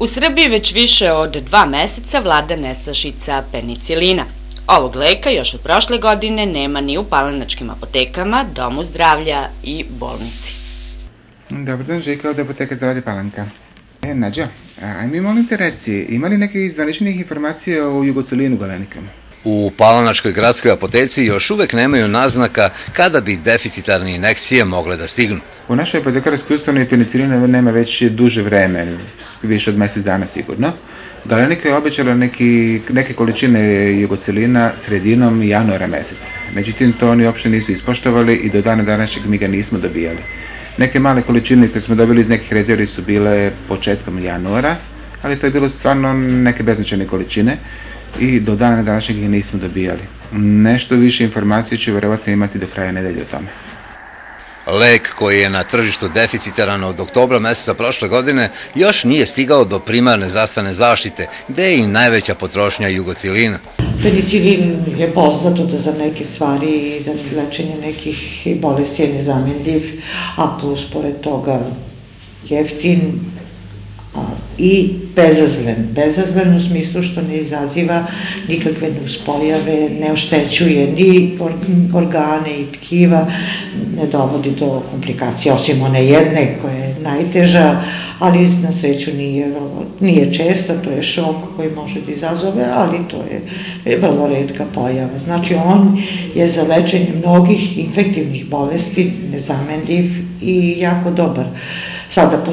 U Srbiji već više od 2 meseca vlada nestašica penicilina. Ovog leka još od prošle godine nema ni u palanačkim apotekama, domu zdravlja i bolnici. Dobar dan, Žika od apoteka Zdravlje Palanka. Nađo, aj mi molim te reci, ima li nekih zvaničnih informacija o jugocilinu galenikama? U Palanačkoj gradskoj apoteci još uvek nemaju naznaka kada bi deficitarne injekcije mogle da stignu. U našoj apotekarskoj ustanovi penicilina nema već duže vreme, više od mesec dana sigurno. Galenika je obećala neke količine jugocilina sredinom januara meseca. Međutim, to oni uopšte nisu ispoštovali i do dana današnjeg mi ga nismo dobijali. Neke male količine koje smo dobili iz nekih rezervi su bile početkom januara, ali to je bilo stvarno neke beznačajne količine i do dana današnjeg ih nismo dobijali. Nešto više informacije ću verovatno imati do kraja nedelje o tome. Lek koji je na tržištu deficitaran od oktobra meseca prošle godine još nije stigao do primarne zdravstvene zaštite, gde je i najveća potrošnja jugocilina. Penicilin je poznato da za neke stvari i za lečenje nekih bolesti je nezamenljiv, a plus pored toga jeftin i bezazlen. Bezazlen u smislu što ne izaziva nikakve nuspojave, ne oštećuje ni organe i tkiva, ne dovodi do komplikacija, osim one jedne koja je najteža, ali na sreću nije česta, to je šok koji može da izazove, ali to je vrlo retka pojava. Znači on je za lečenje mnogih infektivnih bolesti nezamenljiv i jako dobar. Sada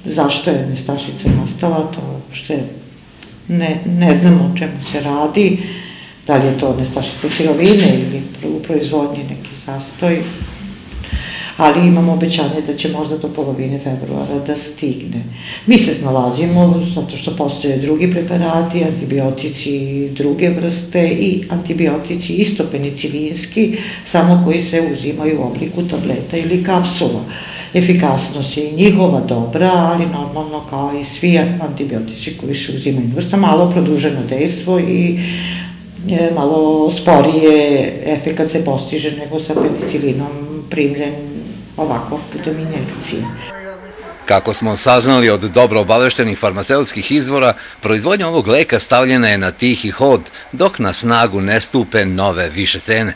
zašto je nestašica nastala, to uopšte ne znamo o čemu se radi, da li je to nestašica sirovine ili u proizvodnji neki zastoj, ali imamo obećanje da će možda do polovine februara da stigne. Mi se snalazimo zato što postoje drugi preparati, antibiotici druge vrste i antibiotici isto penicilinski, samo koji se uzimaju u obliku tableta ili kapsula. Efikasnost je i njihova dobra, ali normalno kao i svi antibiotici koji se uzimaju vrsta, malo produženo dejstvo i malo sporije efekat se postiže nego sa penicilinom primljen ovako putem injekcije. Kako smo saznali od dobro obaveštenih farmaceutskih izvora, proizvodnja ovog leka stavljena je na tihi hod, dok na snagu ne stupe nove više cene.